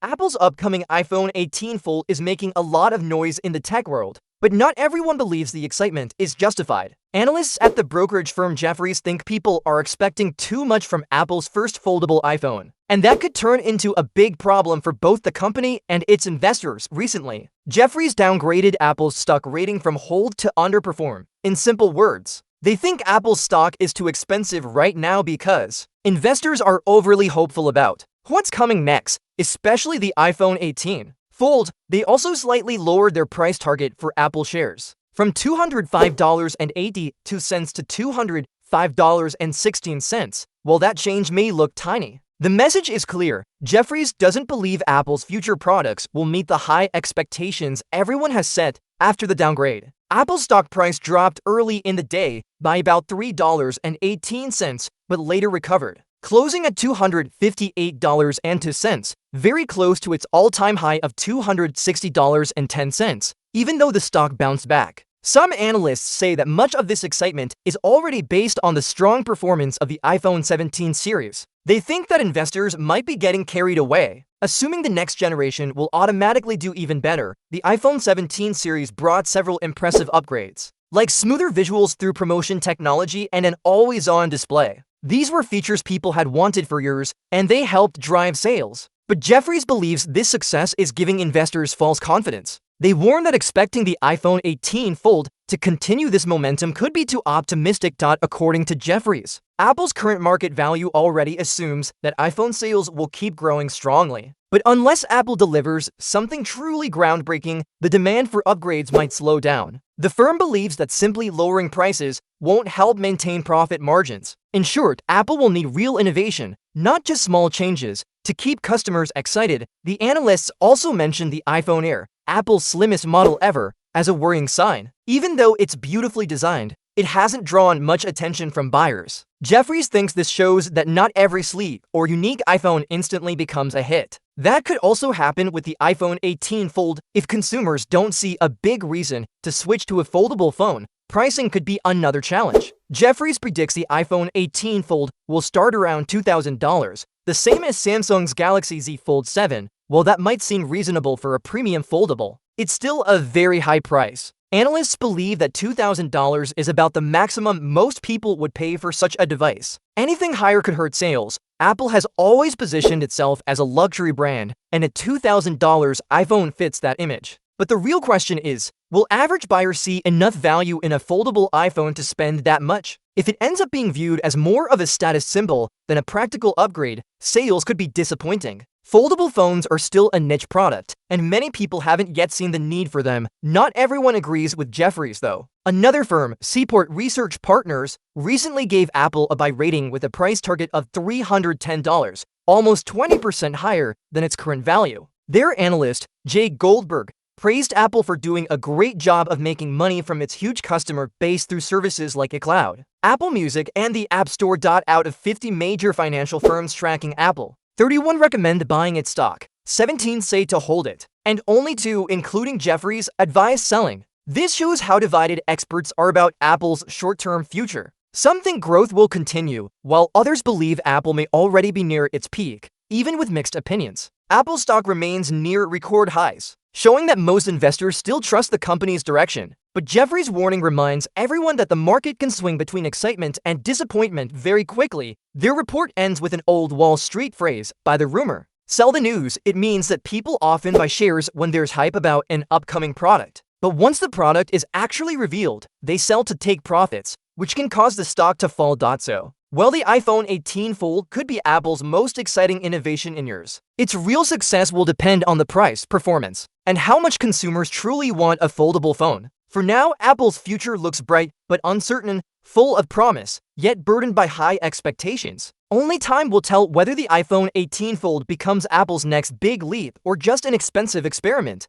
Apple's upcoming iPhone 18 Fold is making a lot of noise in the tech world, but not everyone believes the excitement is justified. Analysts at the brokerage firm Jefferies think people are expecting too much from Apple's first foldable iPhone, and that could turn into a big problem for both the company and its investors. Recently, Jefferies downgraded Apple's stock rating from hold to underperform. In simple words, they think Apple's stock is too expensive right now because investors are overly hopeful about what's coming next, especially the iPhone 18 Fold. They also slightly lowered their price target for Apple shares from $205.82 to $205.16. While that change may look tiny, the message is clear. Jefferies doesn't believe Apple's future products will meet the high expectations everyone has set after the downgrade. Apple's stock price dropped early in the day by about $3.18, but later recovered, closing at $258.02, very close to its all-time high of $260.10, even though the stock bounced back. Some analysts say that much of this excitement is already based on the strong performance of the iPhone 17 series. They think that investors might be getting carried away, assuming the next generation will automatically do even better. The iPhone 17 series brought several impressive upgrades, like smoother visuals through promotion technology and an always-on display. These were features people had wanted for years, and they helped drive sales. But Jefferies believes this success is giving investors false confidence. They warn that expecting the iPhone 18 Fold to continue this momentum could be too optimistic. According to Jefferies, Apple's current market value already assumes that iPhone sales will keep growing strongly. But unless Apple delivers something truly groundbreaking, the demand for upgrades might slow down. The firm believes that simply lowering prices won't help maintain profit margins. In short, Apple will need real innovation, not just small changes, to keep customers excited. The analysts also mentioned the iPhone Air, Apple's slimmest model ever, as a worrying sign. Even though it's beautifully designed, it hasn't drawn much attention from buyers. Jefferies thinks this shows that not every sleek or unique iPhone instantly becomes a hit. That could also happen with the iPhone 18 Fold. If consumers don't see a big reason to switch to a foldable phone, pricing could be another challenge. Jefferies predicts the iPhone 18 Fold will start around $2,000, the same as Samsung's Galaxy Z Fold 7. While that might seem reasonable for a premium foldable, it's still a very high price. Analysts believe that $2,000 is about the maximum most people would pay for such a device. Anything higher could hurt sales. Apple has always positioned itself as a luxury brand, and a $2,000 iPhone fits that image. But the real question is, will average buyers see enough value in a foldable iPhone to spend that much? If it ends up being viewed as more of a status symbol than a practical upgrade, sales could be disappointing. Foldable phones are still a niche product, and many people haven't yet seen the need for them. Not everyone agrees with Jefferies, though. Another firm, Seaport Research Partners, recently gave Apple a buy rating with a price target of $310, almost 20% higher than its current value. Their analyst, Jay Goldberg, praised Apple for doing a great job of making money from its huge customer base through services like iCloud, Apple Music, and the App Store. Out of 50 major financial firms tracking Apple, 31 recommend buying its stock, 17 say to hold it, and only 2, including Jefferies, advise selling. This shows how divided experts are about Apple's short-term future. Some think growth will continue, while others believe Apple may already be near its peak. Even with mixed opinions, Apple's stock remains near record highs, showing that most investors still trust the company's direction. But Jefferies' warning reminds everyone that the market can swing between excitement and disappointment very quickly. Their report ends with an old Wall Street phrase, "Buy the rumor, sell the news." It means that people often buy shares when there's hype about an upcoming product. But once the product is actually revealed, they sell to take profits, which can cause the stock to fall. While the iPhone 18 Fold could be Apple's most exciting innovation in years, its real success will depend on the price, performance, and how much consumers truly want a foldable phone. For now, Apple's future looks bright but uncertain, full of promise, yet burdened by high expectations. Only time will tell whether the iPhone 18 Fold becomes Apple's next big leap or just an expensive experiment.